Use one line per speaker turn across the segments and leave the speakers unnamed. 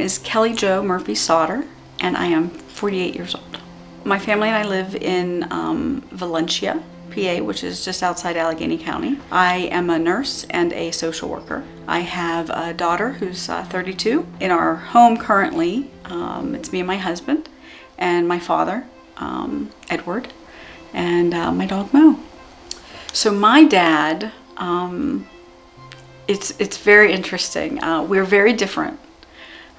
is Kelli-Jo Murphy-Sauter, and I am 48 years old. My family and I live in Valencia, PA, which is just outside Allegheny County. I am a nurse and a social worker. I have a daughter who's 32. In our home currently, it's me and my husband and my father, Edward, and my dog Mo. So my dad, it's very interesting. We're very different.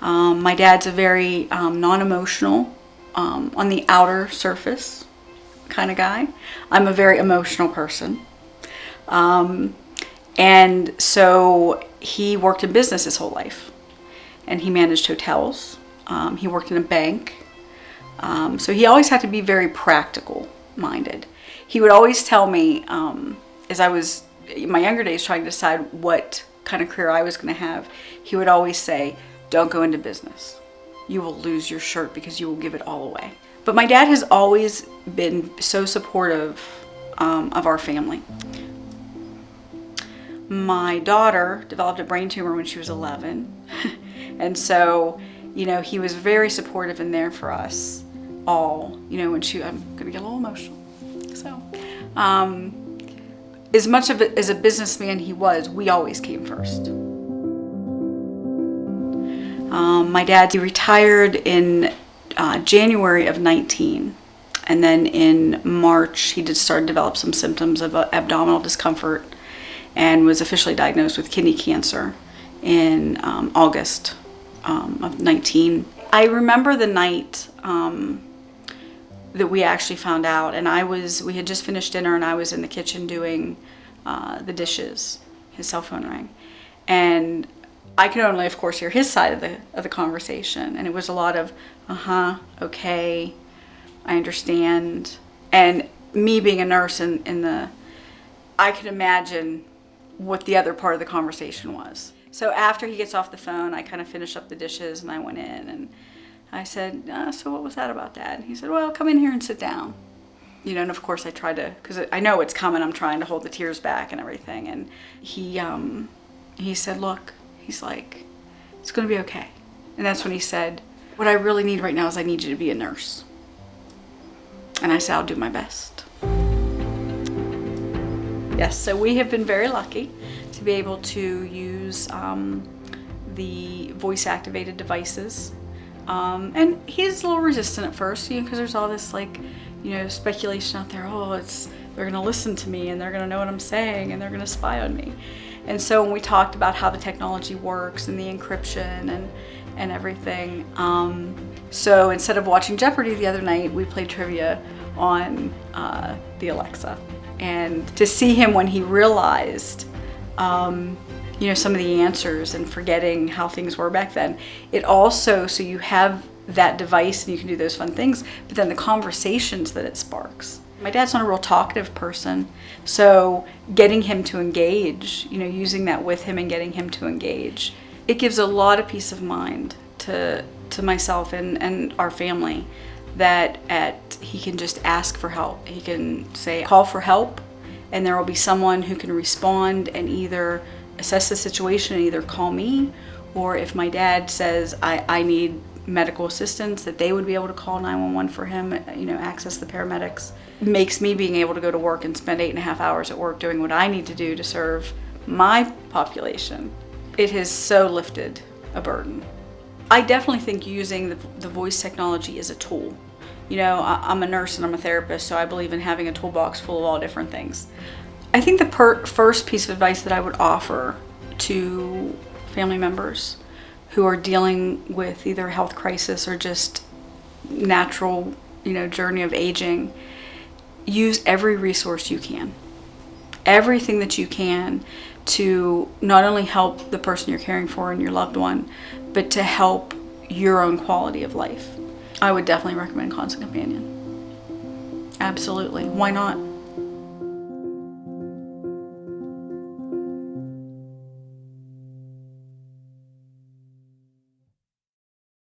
My dad's a very non-emotional, on the outer surface kind of guy. I'm a very emotional person. And so he worked in business his whole life, and he managed hotels. He worked in a bank. So he always had to be very practical minded. He would always tell me, as I was in my younger days trying to decide what kind of career I was going to have, he would always say, don't go into business. You will lose your shirt because you will give it all away. But my dad has always been so supportive of our family. My daughter developed a brain tumor when she was 11. And so, he was very supportive and there for us all, when I'm going to get a little emotional. So, as much of it as a businessman he was, we always came first. My dad, he retired in January of 19, and then in March he started to develop some symptoms of abdominal discomfort and was officially diagnosed with kidney cancer in August of 19. I remember the night that we actually found out, and we had just finished dinner and I was in the kitchen doing the dishes. His cell phone rang, and I could only, of course, hear his side of the conversation, and it was a lot of, okay, I understand. And me being a nurse I could imagine what the other part of the conversation was. So after he gets off the phone, I kind of finished up the dishes and I went in and I said, so what was that about, Dad? He said, well, come in here and sit down. And of course I tried to, because I know it's coming, I'm trying to hold the tears back and everything. And he said, look, he's like, it's going to be okay. And that's when he said, what I really need right now is I need you to be a nurse. And I said, I'll do my best. Yes, so we have been very lucky to be able to use the voice-activated devices. And he's a little resistant at first, because there's all this speculation out there. They're going to listen to me and they're going to know what I'm saying and they're going to spy on me. And so when we talked about how the technology works and the encryption and everything, so instead of watching Jeopardy the other night, we played trivia on the Alexa. And to see him when he realized, some of the answers and forgetting how things were back then, it also, so you have that device and you can do those fun things, but then the conversations that it sparks. My dad's not a real talkative person, so getting him to engage, using that with him and getting him to engage, it gives a lot of peace of mind to myself and our family that he can just ask for help. He can say, call for help, and there will be someone who can respond and either assess the situation and either call me, or if my dad says, I need medical assistance, that they would be able to call 911 for him, access the paramedics. Makes me being able to go to work and spend 8.5 hours at work doing what I need to do to serve my population. It has so lifted a burden. I definitely think using the voice technology is a tool. I'm a nurse and I'm a therapist, so I believe in having a toolbox full of all different things. I think the first piece of advice that I would offer to family members who are dealing with either a health crisis or just natural, journey of aging, use every resource you can. Everything that you can to not only help the person you're caring for and your loved one, but to help your own quality of life. I would definitely recommend Constant Companion. Absolutely. Why not?